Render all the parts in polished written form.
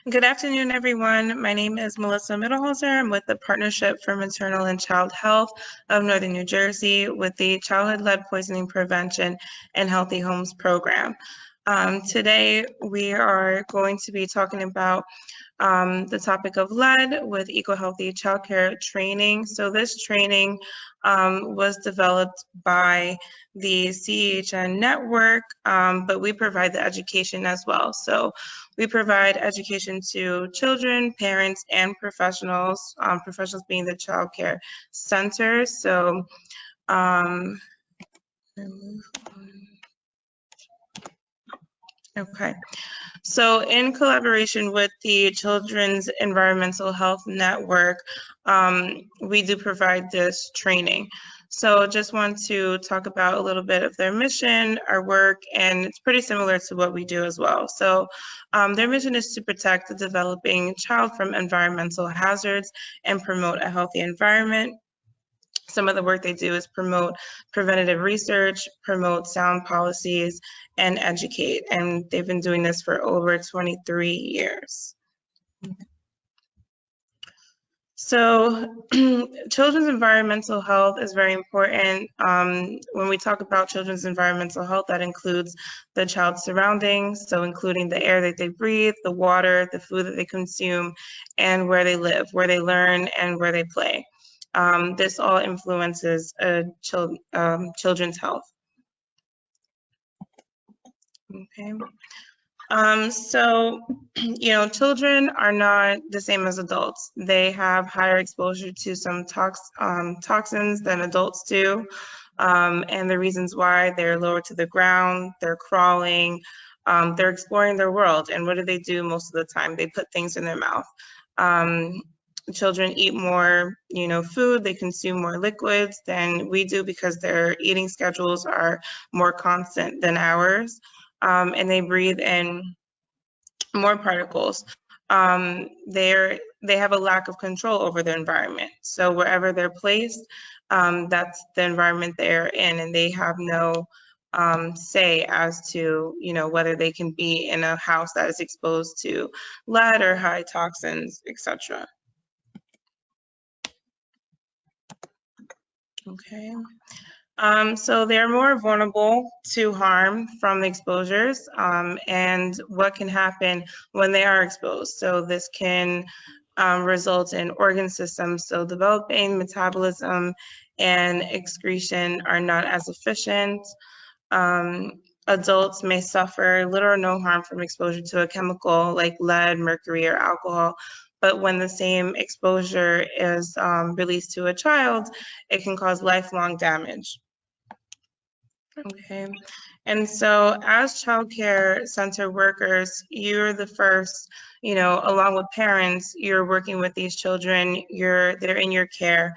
Good afternoon, everyone. My name is Melissa Middleholzer. I'm with the Partnership for Maternal and Child Health of Northern New Jersey with the Childhood Lead Poisoning Prevention and Healthy Homes program. Today, we are going to be talking about the topic of lead with eco-healthy childcare training. So this training was developed by the CEHN network, but we provide the education as well. So we provide education to children, parents, and professionals, professionals being the childcare centers. So okay. So in collaboration with the Children's Environmental Health Network, we do provide this training. So just want to talk about a little bit of their mission, our work, and it's pretty similar to what we do as well. So their mission is to protect the developing child from environmental hazards and promote a healthy environment. Some of the work they do is promote preventative research, promote sound policies, and educate. And they've been doing this for over 23 years. So children's environmental health is very important. When we talk about children's environmental health, that includes the child's surroundings, so including the air that they breathe, the water, the food that they consume, and where they live, where they learn, and where they play. This all influences children's health. Okay. So, children are not the same as adults. They have higher exposure to some toxins than adults do. And the reasons why: they're lower to the ground, they're crawling, they're exploring their world. And what do they do most of the time? They put things in their mouth. Children eat more, food, they consume more liquids than we do because their eating schedules are more constant than ours, and they breathe in more particles. They have a lack of control over their environment. So wherever they're placed, that's the environment they're in, and they have no say as to, whether they can be in a house that is exposed to lead or high toxins, etc. Okay, so they're more vulnerable to harm from the exposures and what can happen when they are exposed. So this can result in organ systems, so developing metabolism and excretion are not as efficient. Adults may suffer little or no harm from exposure to a chemical like lead, mercury, or alcohol. But when the same exposure is released to a child, it can cause lifelong damage. Okay, and so as child care center workers, you're the first, along with parents, you're working with these children, they're in your care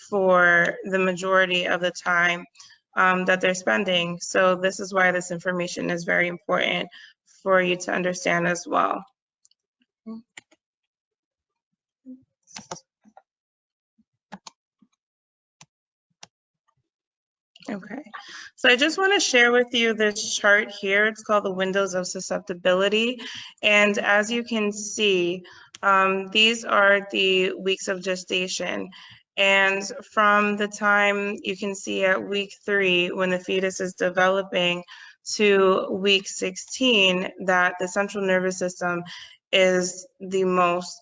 for the majority of the time that they're spending. So this is why this information is very important for you to understand as well. Okay, so I just want to share with you this chart here. It's called the windows of susceptibility. And as you can see, these are the weeks of gestation. And from the time you can see at week 3, when the fetus is developing, to week 16, that the central nervous system is the most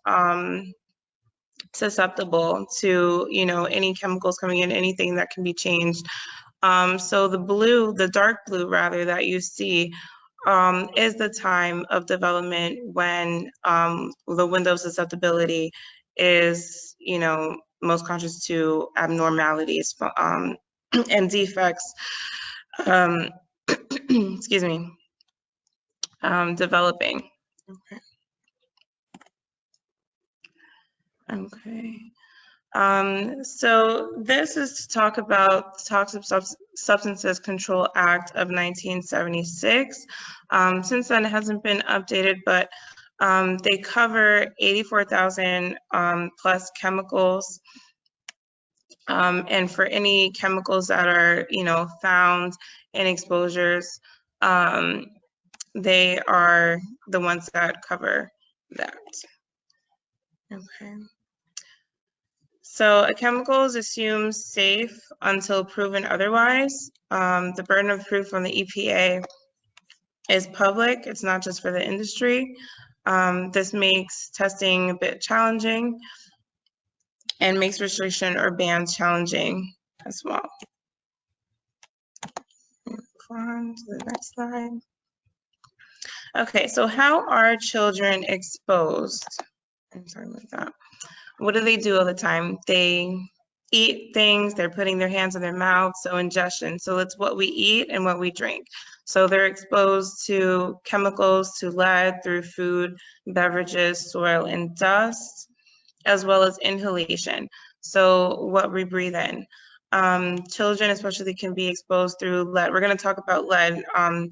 susceptible to, any chemicals coming in, anything that can be changed. So the dark blue rather, that you see is the time of development when the window of susceptibility is, most conscious to abnormalities and defects, excuse me, developing. Okay. So this is to talk about the Toxic Substances Control Act of 1976. Since then, it hasn't been updated, but they cover 84,000 plus chemicals. And for any chemicals that are, found in exposures, they are the ones that cover that. Okay. So a chemical is assumed safe until proven otherwise. The burden of proof on the EPA is public. It's not just for the industry. This makes testing a bit challenging and makes restriction or bans challenging as well. Move on to the next slide. Okay, so how are children exposed? I'm sorry about that. What do they do all the time? They eat things, they're putting their hands in their mouths, so ingestion. So it's what we eat and what we drink. So they're exposed to chemicals, to lead through food, beverages, soil, and dust, as well as inhalation. So what we breathe in. Children especially can be exposed through lead. We're going to talk about lead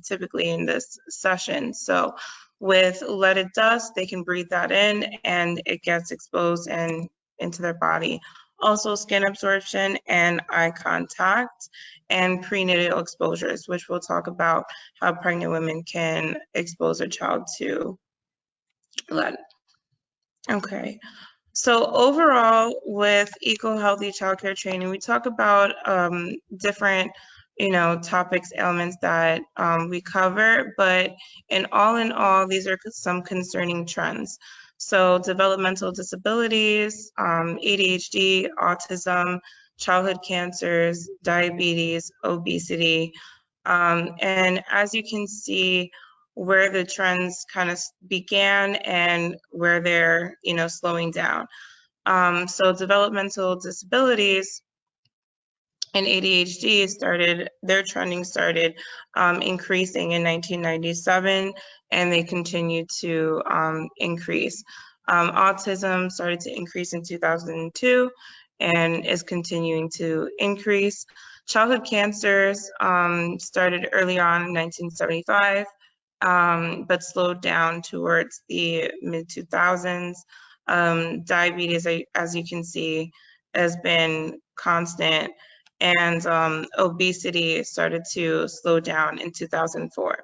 typically in this session. So with leaded dust, they can breathe that in and it gets exposed and into their body. Also skin absorption and eye contact and prenatal exposures, which we'll talk about how pregnant women can expose their child to lead. Okay. So overall, with eco-healthy childcare training, we talk about different, topics, elements that we cover, but in all, these are some concerning trends. So developmental disabilities, ADHD, autism, childhood cancers, diabetes, obesity, and as you can see, where the trends kind of began and where they're, slowing down. So developmental disabilities and ADHD their trending started increasing in 1997, and they continued to increase. Autism started to increase in 2002 and is continuing to increase. Childhood cancers started early on in 1975, but slowed down towards the mid-2000s. Diabetes, as you can see, has been constant, and obesity started to slow down in 2004.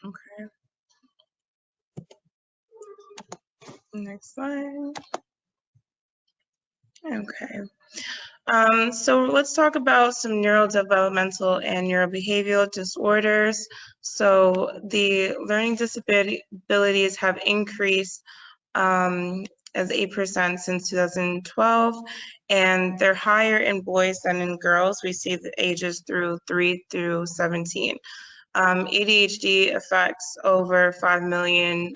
Okay. Next slide. Okay. So let's talk about some neurodevelopmental and neurobehavioral disorders. So the learning disabilities have increased as 8% since 2012, and they're higher in boys than in girls. We see the ages through 3 through 17. ADHD affects over 5 million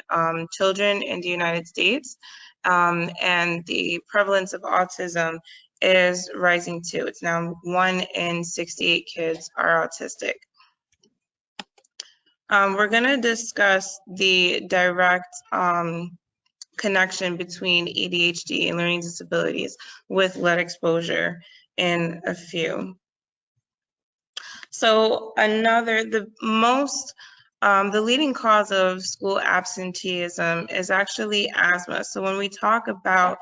children in the United States, and the prevalence of autism is rising too. It's now 1 in 68 kids are autistic. We're going to discuss the direct connection between ADHD and learning disabilities with lead exposure in a few. So the leading cause of school absenteeism is actually asthma. So when we talk about,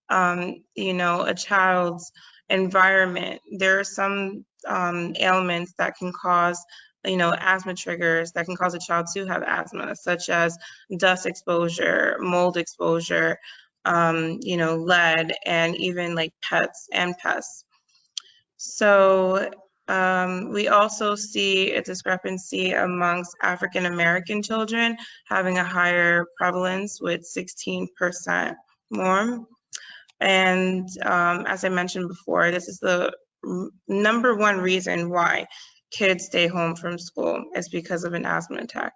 a child's environment, there are some ailments that can cause, asthma triggers that can cause a child to have asthma, such as dust exposure, mold exposure, lead, and even like pests. So we also see a discrepancy amongst African American children having a higher prevalence with 16% more. And as I mentioned before, this is the number one reason why kids stay home from school is because of an asthma attack.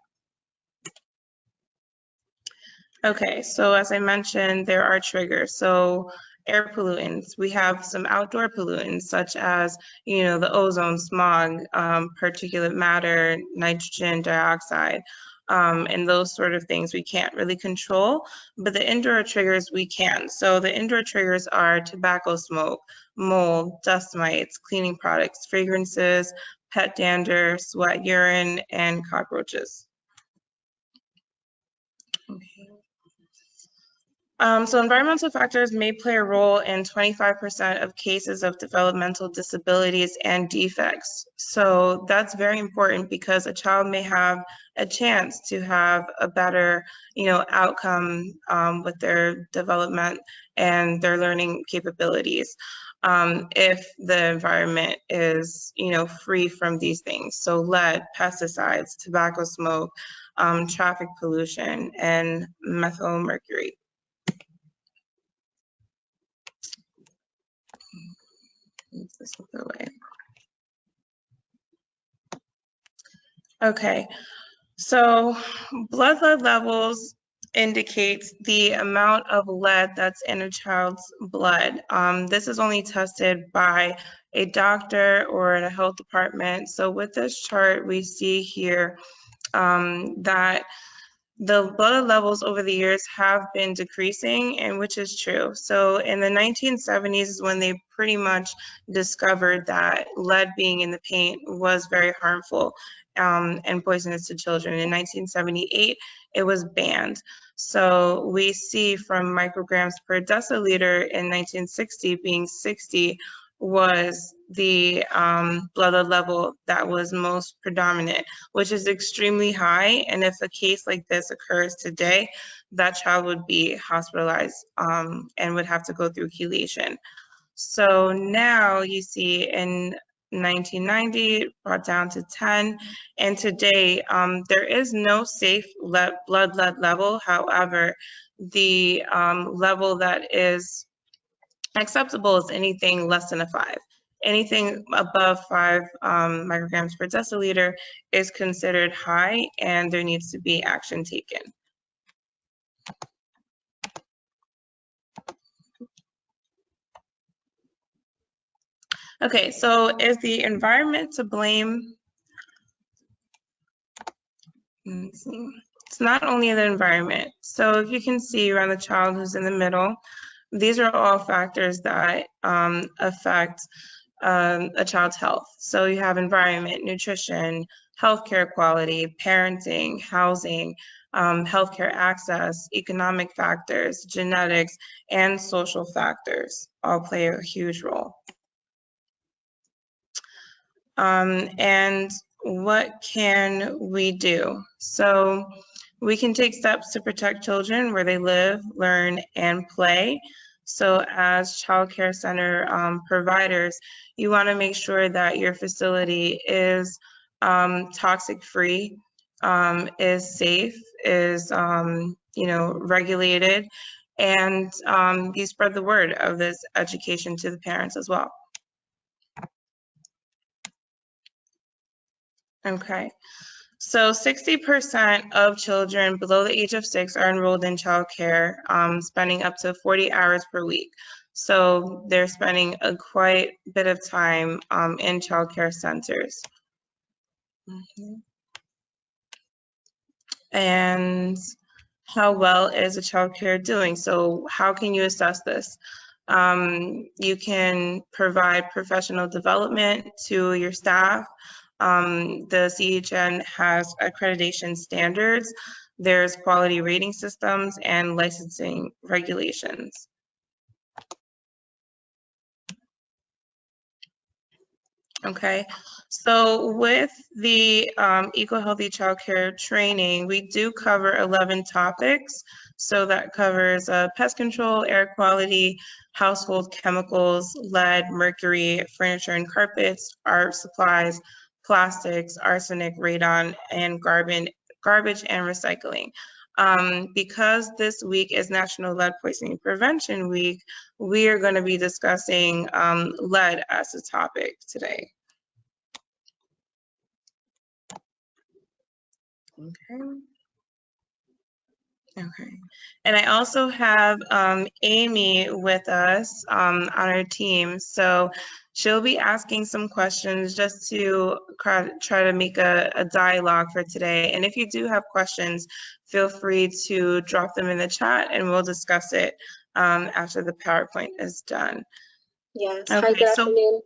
Okay, so as I mentioned, there are triggers. So air pollutants, we have some outdoor pollutants such as, the ozone, smog, particulate matter, nitrogen dioxide, and those sort of things we can't really control, but the indoor triggers we can. So the indoor triggers are tobacco smoke, mold, dust mites, cleaning products, fragrances, pet dander, sweat, urine, and cockroaches. Okay. So environmental factors may play a role in 25% of cases of developmental disabilities and defects. So that's very important because a child may have a chance to have a better, outcome with their development and their learning capabilities if the environment is, free from these things. So lead, pesticides, tobacco smoke, traffic pollution, and methylmercury. This away. Okay, so blood lead levels indicates the amount of lead that's in a child's blood. This is only tested by a doctor or in a health department. So with this chart, we see here that the blood levels over the years have been decreasing, and which is true. So in the 1970s is when they pretty much discovered that lead being in the paint was very harmful and poisonous to children. In 1978, it was banned. So we see from micrograms per deciliter in 1960 being 60 was the blood level that was most predominant, which is extremely high. And if a case like this occurs today, that child would be hospitalized and would have to go through chelation. So now you see in 1990 brought down to 10, and today there is no safe blood lead level. However, the level that is acceptable is anything less than a 5. Anything above 5 micrograms per deciliter is considered high, and there needs to be action taken. Okay, so is the environment to blame? Let's see. It's not only the environment. So if you can see around the child who's in the middle, these are all factors that affect a child's health. So you have environment, nutrition, healthcare quality, parenting, housing, healthcare access, economic factors, genetics, and social factors all play a huge role. And what can we do? So we can take steps to protect children where they live, learn, and play. So as child care center providers, you want to make sure that your facility is toxic free, is safe, is regulated, and you spread the word of this education to the parents as well. Okay, so 60% of children below the age of 6 are enrolled in childcare, spending up to 40 hours per week. So they're spending a quite bit of time in childcare centers. And how well is a childcare doing? So how can you assess this? You can provide professional development to your staff. The CHN has accreditation standards. There's quality rating systems and licensing regulations. Okay, so with the eco-healthy childcare training, we do cover 11 topics. So that covers pest control, air quality, household chemicals, lead, mercury, furniture and carpets, art supplies, plastics, arsenic, radon, and garbage and recycling. Because this week is National Lead Poisoning Prevention Week, we are going to be discussing lead as a topic today. Okay. And I also have Amy with us on our team. So she'll be asking some questions just to try to make a dialogue for today. And if you do have questions, feel free to drop them in the chat and we'll discuss it after the PowerPoint is done. Yes. Okay, hi, good afternoon.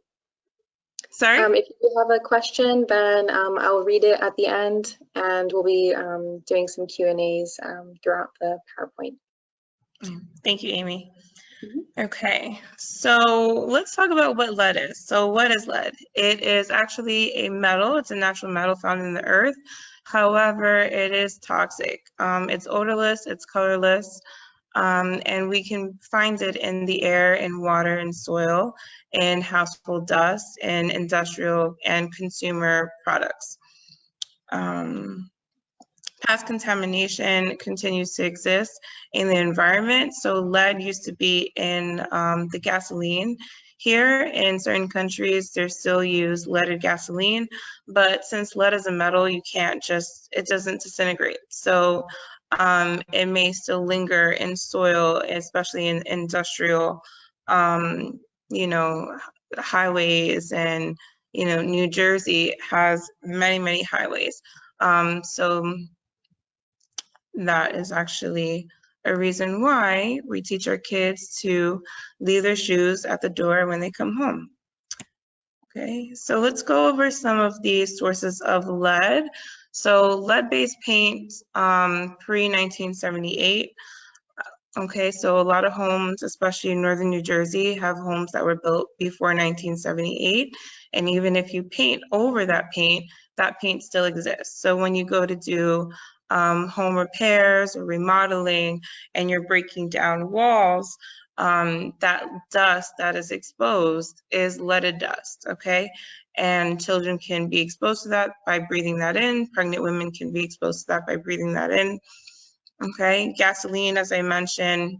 Sorry? If you have a question, then I'll read it at the end, and we'll be doing some Q&As throughout the PowerPoint. Thank you, Amy. Mhm. Okay, so let's talk about what lead is. So what is lead? It is actually a metal. It's a natural metal found in the earth. However, it is toxic. It's odorless, it's colorless, and we can find it in the air, in water, in soil, in household dust, in industrial and consumer products. Past contamination continues to exist in the environment. So lead used to be in the gasoline. Here in certain countries, they still use leaded gasoline, but since lead is a metal, you can't just, it doesn't disintegrate. So it may still linger in soil, especially in industrial, you know, highways, and, you know, New Jersey has many, many highways. So that is actually a reason why we teach our kids to leave their shoes at the door when they come home. Okay, so let's go over some of the sources of lead. So lead-based paint pre-1978. Okay, so a lot of homes, especially in northern New Jersey, have homes that were built before 1978. And even if you paint over that paint still exists. So when you go to do home repairs or remodeling and you're breaking down walls, that dust that is exposed is leaded dust, okay? And children can be exposed to that by breathing that in. Pregnant women can be exposed to that by breathing that in. Okay, gasoline, as I mentioned,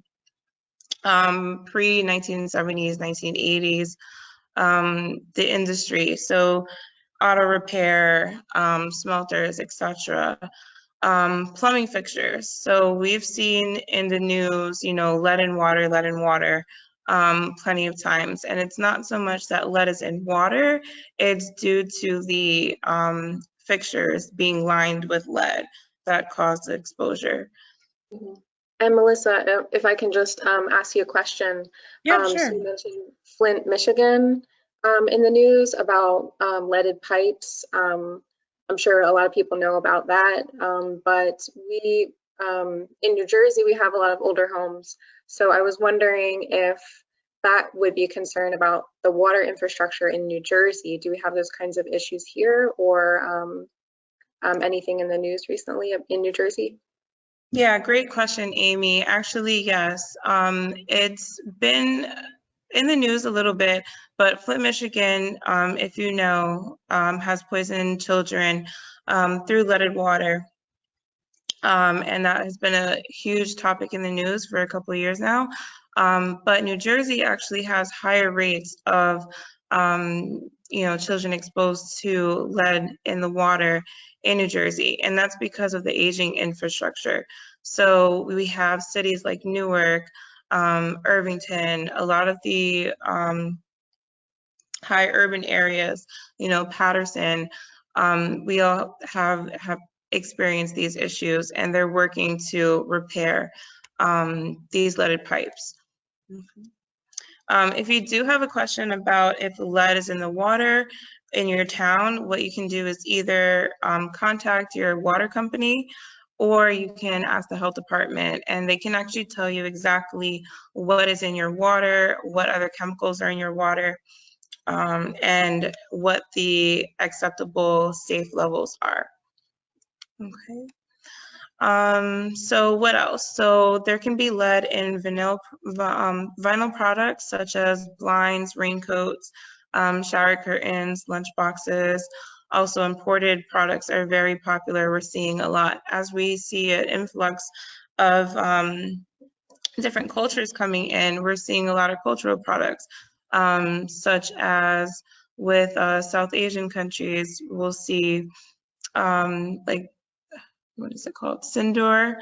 pre-1970s, 1980s, the industry, so auto repair, smelters, etc. Plumbing fixtures. So we've seen in the news, you know, lead in water, plenty of times. And it's not so much that lead is in water, it's due to the fixtures being lined with lead that cause the exposure. Mhm. And Melissa, if I can just ask you a question. Yeah, So sure. you mentioned Flint, Michigan in the news about leaded pipes. I'm sure a lot of people know about that, but we in New Jersey, we have a lot of older homes. So I was wondering if that would be a concern about the water infrastructure in New Jersey. Do we have those kinds of issues here, or anything in the news recently in New Jersey? Yeah, great question, Amy. Actually, yes. It's been in the news a little bit, but Flint, Michigan, if you know, has poisoned children through leaded water. And that has been a huge topic in the news for a couple of years now. But New Jersey actually has higher rates of you know, children exposed to lead in the water in New Jersey, and that's because of the aging infrastructure. So we have cities like Newark, Irvington, a lot of the high urban areas, you know, Patterson. We all have experienced these issues, and they're working to repair these leaded pipes. If you do have a question about if lead is in the water in your town, what you can do is either contact your water company, or you can ask the health department, and they can actually tell you exactly what is in your water, what other chemicals are in your water, and what the acceptable safe levels are. Okay. So what else? So there can be lead in vinyl products such as blinds, raincoats, shower curtains, lunch boxes. Also, imported products are very popular. We're seeing a lot as we see an influx of different cultures coming in. We're seeing a lot of cultural products, such as with South Asian countries, we'll see like, what is it called? Sindoor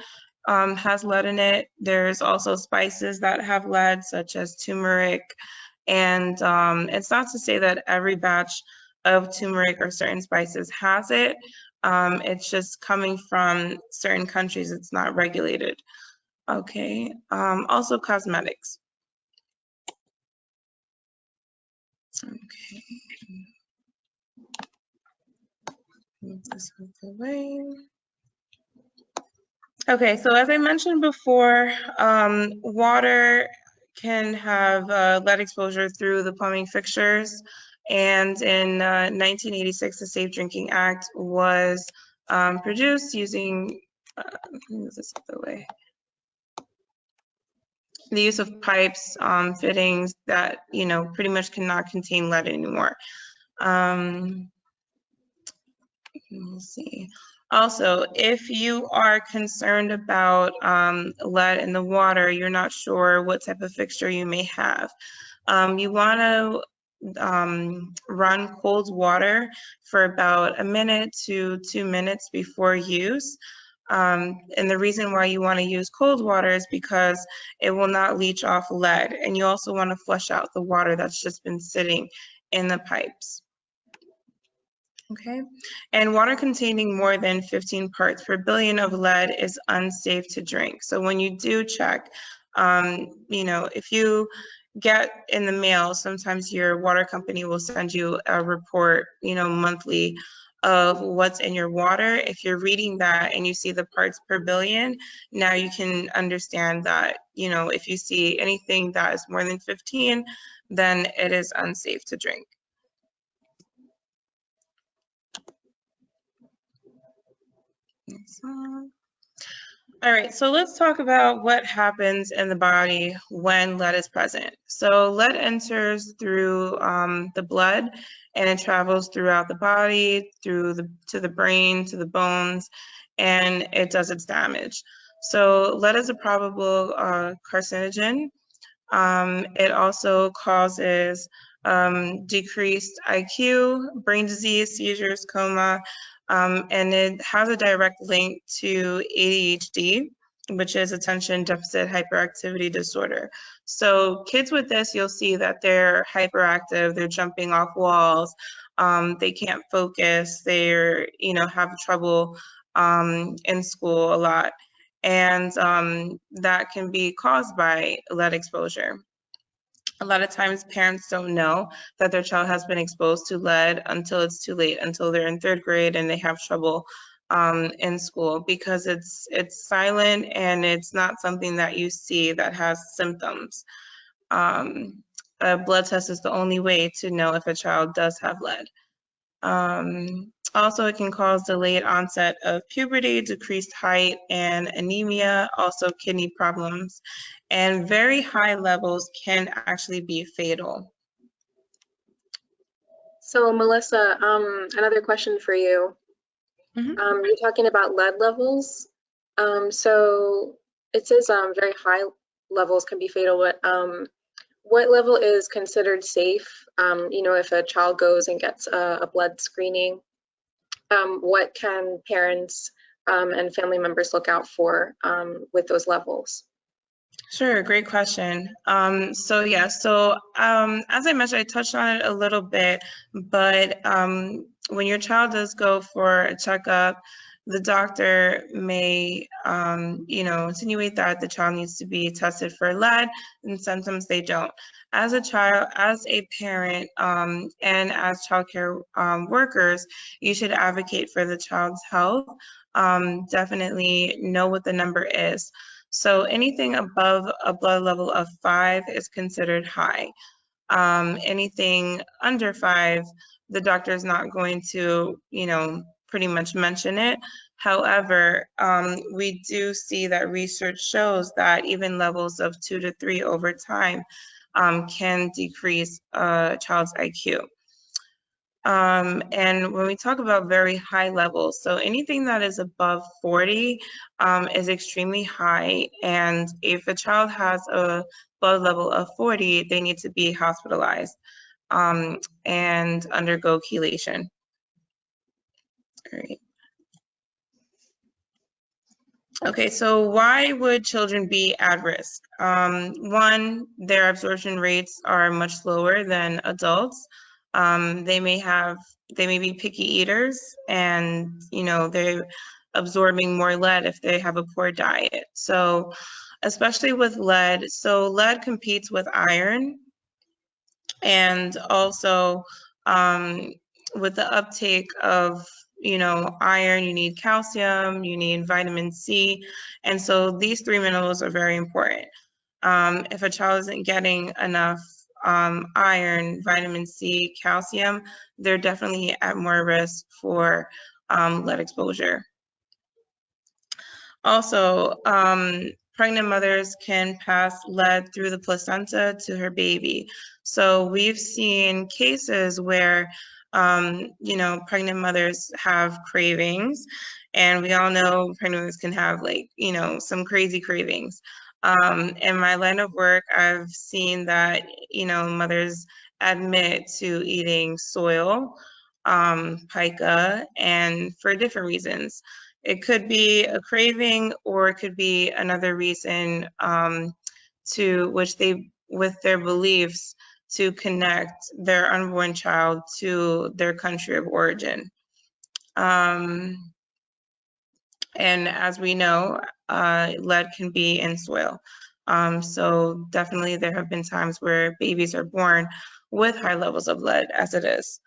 has lead in it. There's also spices that have lead, such as turmeric. And it's not to say that every batch of turmeric or certain spices has it. It's just coming from certain countries, it's not regulated. Okay, also cosmetics. Okay, move this out of the way. Okay, so as I mentioned before, water can have lead exposure through the plumbing fixtures. And in 1986, the Safe Drinking Act was produced using, let me move this other way, the use of pipes, fittings that, pretty much cannot contain lead anymore. Let me see. Also, if you are concerned about lead in the water, you're not sure what type of fixture you may have. You want to run cold water for about a minute to 2 minutes before use. And the reason why you want to use cold water is because it will not leach off lead. And you also want to flush out the water that's just been sitting in the pipes. Okay, and water containing more than 15 parts per billion of lead is unsafe to drink. So when you do check, if you get in the mail, sometimes your water company will send you a report, monthly of what's in your water. If you're reading that and you see the parts per billion, now you can understand that, if you see anything that is more than 15, then it is unsafe to drink. All right, so let's talk about what happens in the body when lead is present. So lead enters through the blood, and it travels throughout the body, to the brain, to the bones, and it does its damage. So lead is a probable carcinogen. It also causes decreased IQ, brain disease, seizures, coma, and it has a direct link to ADHD, which is attention deficit hyperactivity disorder. So kids with this, you'll see that they're hyperactive, they're jumping off walls, they can't focus, they're, have trouble in school a lot. And that can be caused by lead exposure. A lot of times parents don't know that their child has been exposed to lead until it's too late, until they're in 3rd grade and they have trouble in school, because it's silent and it's not something that you see that has symptoms. A blood test is the only way to know if a child does have lead. Also, it can cause delayed onset of puberty, decreased height, and anemia, also kidney problems, and very high levels can actually be fatal. So Melissa, another question for you. You're talking about lead levels. So it says very high levels can be fatal, but what level is considered safe? If a child goes and gets a blood screening, what can parents and family members look out for with those levels? Sure, great question. As I mentioned, I touched on it a little bit, but when your child does go for a checkup, the doctor may, insinuate that the child needs to be tested for lead, and sometimes they don't. As a child, as a parent, and as childcare workers, you should advocate for the child's health. Definitely know what the number is. So anything above a blood level of 5 is considered high. Anything under 5, the doctor is not going to, pretty much mention it. However, we do see that research shows that even levels of 2 to 3 over time can decrease a child's IQ. And when we talk about very high levels, so anything that is above 40 is extremely high. And if a child has a blood level of 40, they need to be hospitalized and undergo chelation. All right. Okay, so why would children be at risk? One, their absorption rates are much lower than adults. They may be picky eaters, and they're absorbing more lead if they have a poor diet. So especially with lead, so lead competes with iron, and also with the uptake of iron, you need calcium, you need vitamin C. And so these 3 minerals are very important. If a child isn't getting enough iron, vitamin C, calcium, they're definitely at more risk for lead exposure. Also, pregnant mothers can pass lead through the placenta to her baby. So we've seen cases where, pregnant mothers have cravings, and we all know pregnant mothers can have some crazy cravings. In my line of work, I've seen that, mothers admit to eating soil, pica, and for different reasons. It could be a craving, or it could be another reason to which they, with their beliefs, to connect their unborn child to their country of origin. And as we know, lead can be in soil. So definitely there have been times where babies are born with high levels of lead as it is.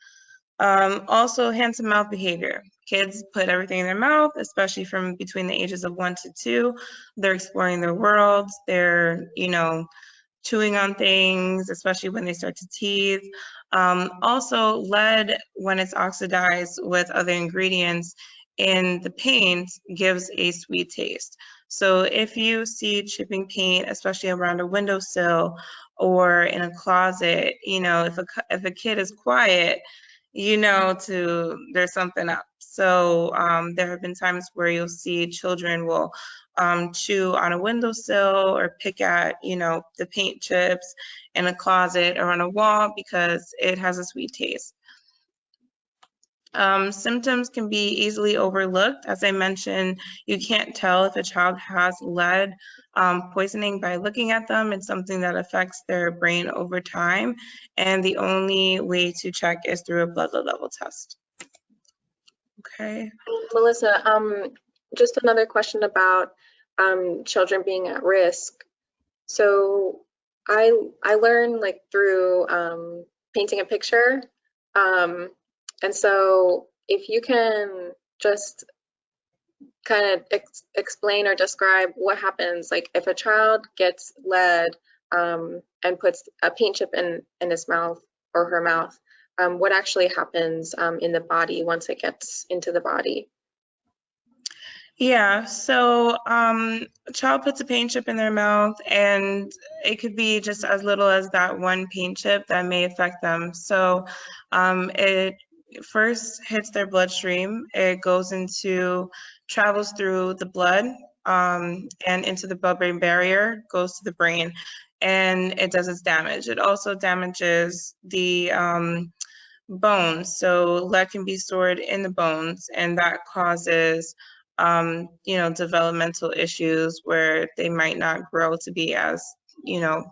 Also, hand-to-mouth behavior. Kids put everything in their mouth, especially from between the ages of 1 to 2. They're exploring their worlds. They're, chewing on things, especially when they start to teeth. Also, lead, when it's oxidized with other ingredients in the paint, gives a sweet taste. So if you see chipping paint, especially around a windowsill or in a closet, if a kid is quiet, there's something up. So there have been times where you'll see children will chew on a windowsill or pick at, the paint chips in a closet or on a wall because it has a sweet taste. Symptoms can be easily overlooked. As I mentioned, you can't tell if a child has lead poisoning by looking at them. It's something that affects their brain over time, and the only way to check is through a blood level test. Okay. Melissa, just another question about children being at risk. So I learned through painting a picture. And so if you can just kind of explain or describe what happens, if a child gets lead and puts a paint chip in his mouth or her mouth, what actually happens in the body once it gets into the body? Yeah, so a child puts a paint chip in their mouth, and it could be just as little as that one paint chip that may affect them. So it first hits their bloodstream. It travels through the blood and into the blood-brain barrier, goes to the brain, and it does its damage. It also damages the bones. So lead can be stored in the bones, and that causes developmental issues where they might not grow to be as,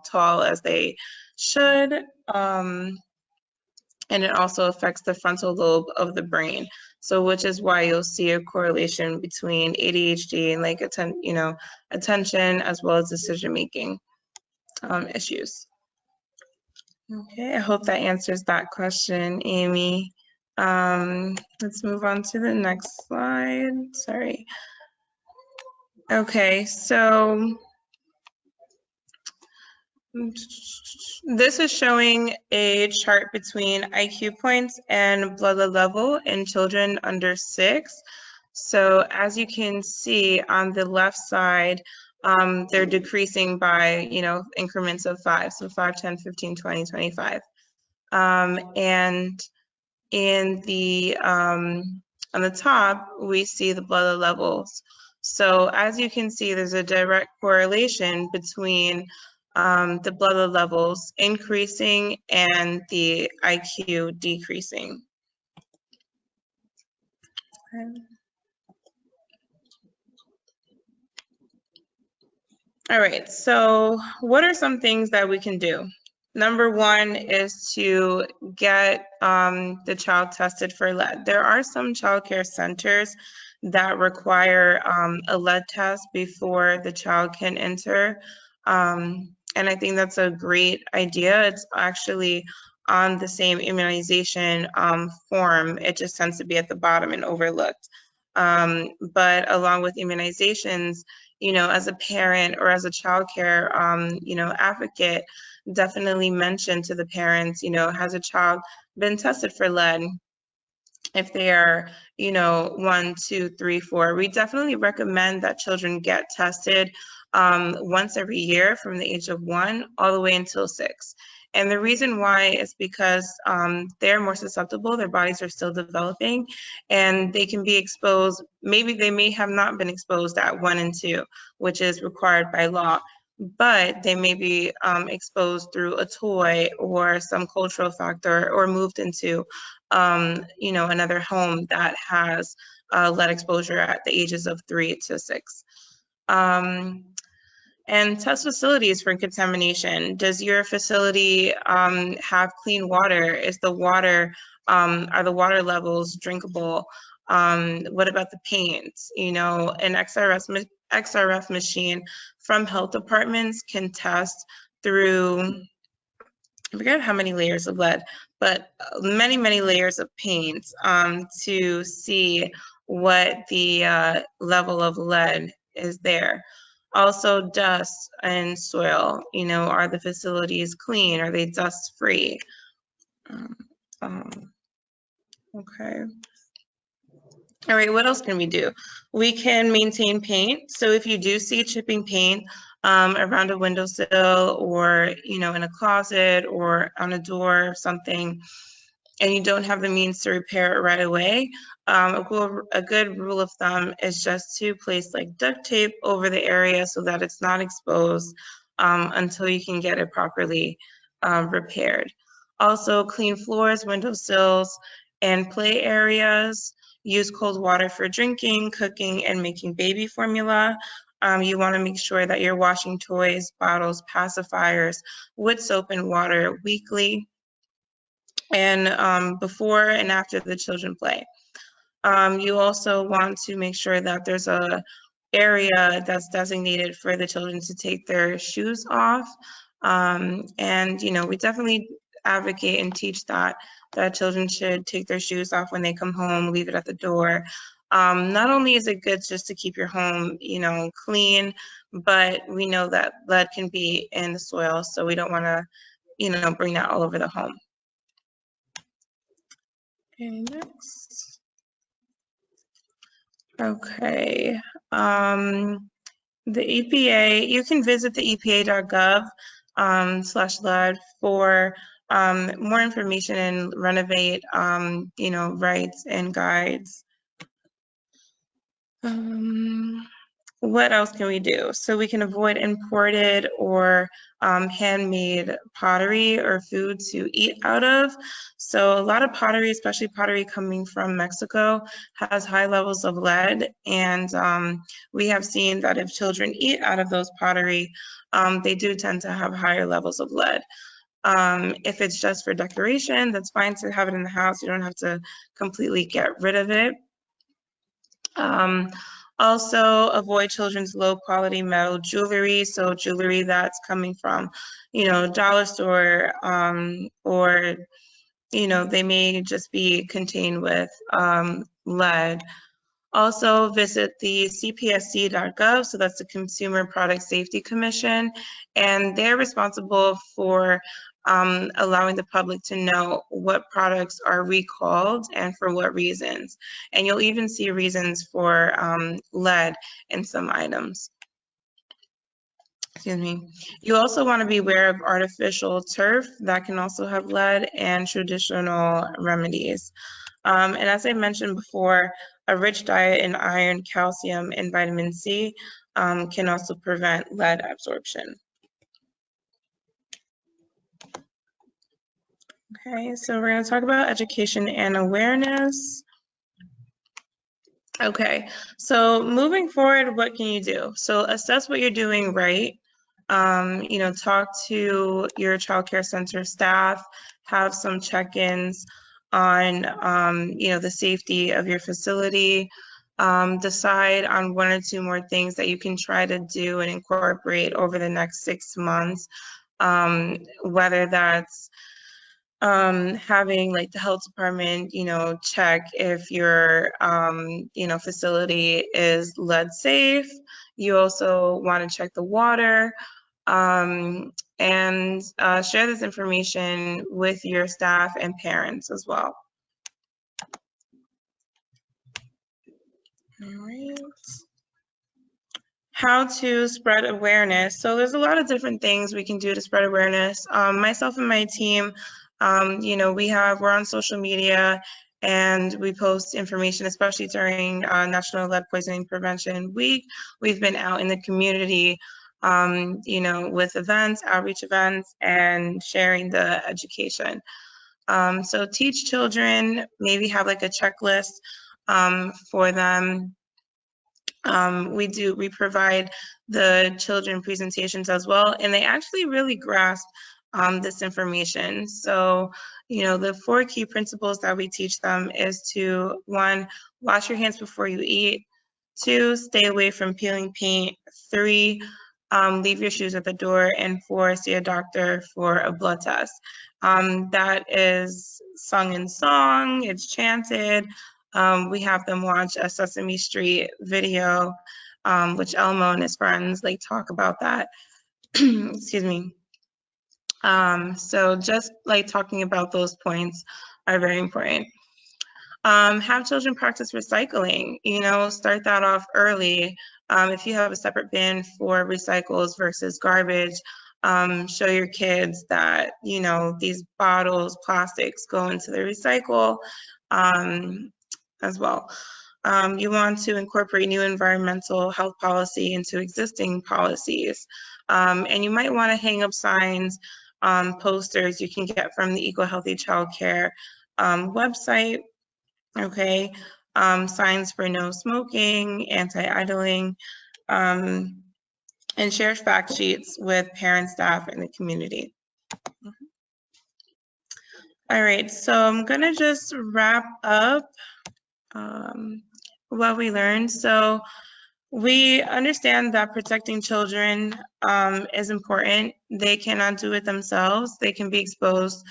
tall as they should. And it also affects the frontal lobe of the brain. So which is why you'll see a correlation between ADHD and attention as well as decision-making issues. Okay, I hope that answers that question, Amy. Let's move on to the next slide. Sorry. Okay, so this is showing a chart between IQ points and blood level in children under 6. So as you can see on the left side, they're decreasing by, increments of 5. So 5, 10, 15, 20, 25. And in the on the top, we see the blood levels. So as you can see, there's a direct correlation between the blood levels increasing and the IQ decreasing. Okay. All right, so what are some things that we can do? Number one is to get the child tested for lead. There are some childcare centers that require a lead test before the child can enter. And I think that's a great idea. It's actually on the same immunization form. It just tends to be at the bottom and overlooked. But along with immunizations, as a parent or as a childcare, advocate, definitely mention to the parents, has a child been tested for lead? If they are, 1, 2, 3, 4, we definitely recommend that children get tested once every year from the age of 1 all the way until 6. And the reason why is because they're more susceptible, their bodies are still developing, and they can be exposed. Maybe they may have not been exposed at 1 and 2, which is required by law, but they may be exposed through a toy or some cultural factor, or moved into another home that has lead exposure at the ages of 3 to 6. And test facilities for contamination. Does your facility have clean water? Is the water, are the water levels drinkable? What about the paint? An XRF machine from health departments can test through, I forget how many layers of lead, but many, many layers of paint to see what the level of lead is there. Also, dust and soil, are the facilities clean? Are they dust free? Okay. All right, what else can we do? We can maintain paint. So if you do see chipping paint around a windowsill, or in a closet or on a door or something, and you don't have the means to repair it right away, a good rule of thumb is just to place like duct tape over the area so that it's not exposed until you can get it properly repaired. Also, clean floors, windowsills, and play areas. Use cold water for drinking, cooking, and making baby formula. You want to make sure that you're washing toys, bottles, pacifiers with soap and water weekly, and before and after the children play. You also want to make sure that there's a area that's designated for the children to take their shoes off. And we definitely advocate and teach that children should take their shoes off when they come home, leave it at the door. Not only is it good just to keep your home, clean, but we know that lead can be in the soil, so we don't want to, bring that all over the home. Okay, next. Okay. The EPA, you can visit the EPA.gov /lead for more information and renovate, rights and guides. What else can we do? So we can avoid imported or handmade pottery or food to eat out of. So a lot of pottery, especially pottery coming from Mexico, has high levels of lead, and we have seen that if children eat out of those pottery, they do tend to have higher levels of lead. If it's just for decoration, that's fine to have it in the house. You don't have to completely get rid of it. Also, avoid children's low quality metal jewelry. So jewelry that's coming from, dollar store, or, they may just be contained with lead. Also visit the cpsc.gov, so that's the Consumer Product Safety Commission, and they're responsible for allowing the public to know what products are recalled and for what reasons. And you'll even see reasons for lead in some items. Excuse me. You also want to be aware of artificial turf that can also have lead, and traditional remedies. And as I mentioned before, a rich diet in iron, calcium, and vitamin C can also prevent lead absorption. Okay, so we're going to talk about education and awareness. Okay, so moving forward, what can you do? So assess what you're doing right. Talk to your child care center staff, have some check-ins on, the safety of your facility. Decide on 1 or 2 more things that you can try to do and incorporate over the next 6 months, whether that's having like the health department, check if your, facility is lead safe. You also want to check the water, and share this information with your staff and parents as well. All right. How to spread awareness. So there's a lot of different things we can do to spread awareness. Myself and my team, we're on social media and we post information, especially during National Lead Poisoning Prevention Week. We've been out in the community, with events, outreach events, and sharing the education. So teach children, maybe have like a checklist for them. We provide the children presentations as well, and they actually really grasp this information. So, the 4 key principles that we teach them is to, 1, wash your hands before you eat, 2, stay away from peeling paint, 3, leave your shoes at the door, and 4, see a doctor for a blood test. That is sung in song, it's chanted. We have them watch a Sesame Street video, which Elmo and his friends talk about that. Excuse me. So just talking about those points are very important. Have children practice recycling, start that off early. If you have a separate bin for recycles versus garbage, show your kids that, these bottles, plastics go into the recycle as well. You want to incorporate new environmental health policy into existing policies. And you might want to hang up signs, posters you can get from the Eco Healthy Childcare website. Okay, signs for no smoking, anti-idling, and share fact sheets with parents, staff, and the community. All right, so I'm gonna just wrap up what we learned. So we understand that protecting children is important. They cannot do it themselves. They can be exposed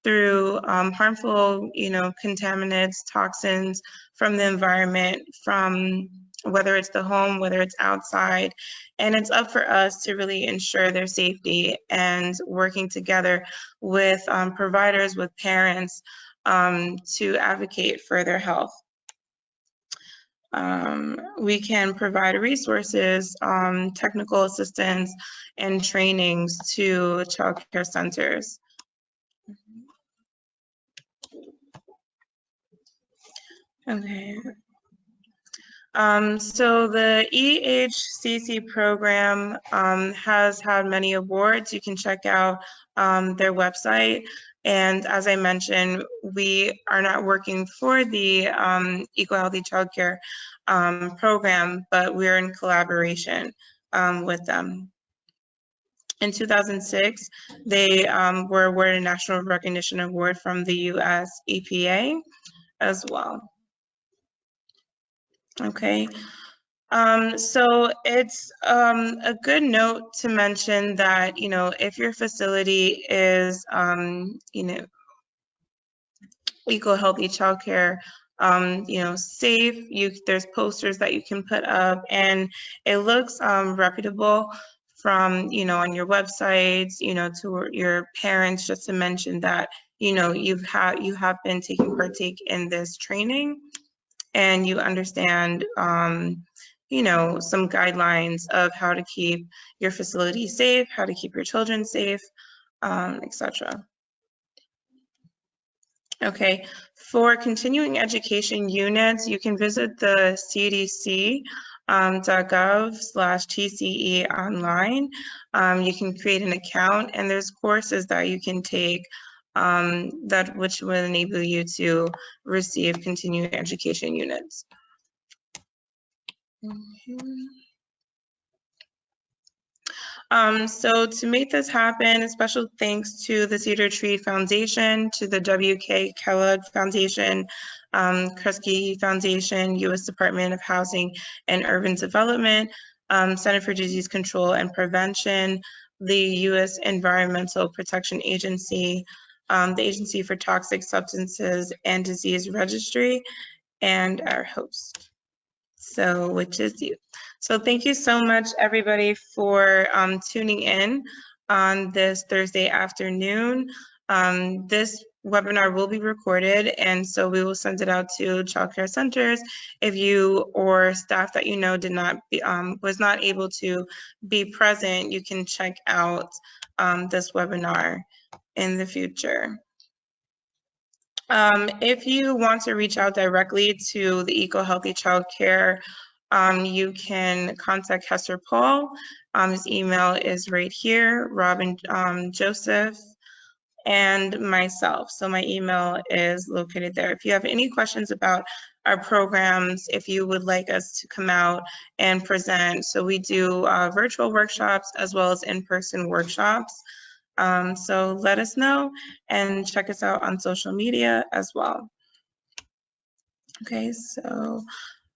through harmful, contaminants, toxins from the environment, from whether it's the home, whether it's outside. And it's up for us to really ensure their safety and working together with providers, with parents, to advocate for their health. We can provide resources, technical assistance, and trainings to child care centers. Okay. So the EHCC program has had many awards. You can check out their website. And as I mentioned, we are not working for the Eco Healthy Childcare program, but we're in collaboration with them. In 2006, they were awarded a National Recognition Award from the US EPA as well. Okay. So it's a good note to mention that, if your facility is, Eco Healthy Childcare, safe, there's posters that you can put up and it looks reputable from, on your websites, to your parents, just to mention that, you have been partake in this training and you understand, some guidelines of how to keep your facility safe, how to keep your children safe, etc. Okay, for continuing education units, you can visit the cdc.gov/TCE online. You can create an account and there's courses that you can take which will enable you to receive continuing education units. So to make this happen, a special thanks to the Cedar Tree Foundation, to the W.K. Kellogg Foundation, Kresge Foundation, U.S. Department of Housing and Urban Development, Center for Disease Control and Prevention, the U.S. Environmental Protection Agency, the Agency for Toxic Substances and Disease Registry, and our host, so which is you. So thank you so much, everybody, for tuning in on this Thursday afternoon. This webinar will be recorded, and so we will send it out to childcare centers. If you or staff that you know did not be, was not able to be present, you can check out this webinar in the future. If you want to reach out directly to the Eco Healthy Childcare, you can contact Hester Paul. His email is right here, Robin Joseph, and myself. So my email is located there. If you have any questions about our programs, if you would like us to come out and present, so we do virtual workshops as well as in-person workshops. So let us know and check us out on social media as well. Okay, so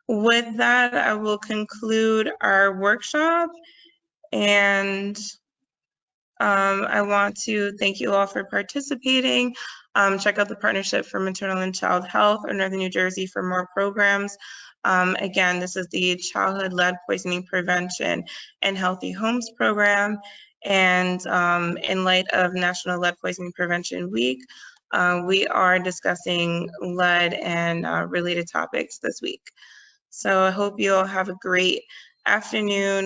with that, I will conclude our workshop, and I want to thank you all for participating. Check out the Partnership for Maternal and Child Health of Northern New Jersey for more programs. Again, this is the Childhood Lead Poisoning Prevention and Healthy Homes program. And in light of National Lead Poisoning Prevention Week, we are discussing lead and related topics this week. So I hope you all have a great afternoon,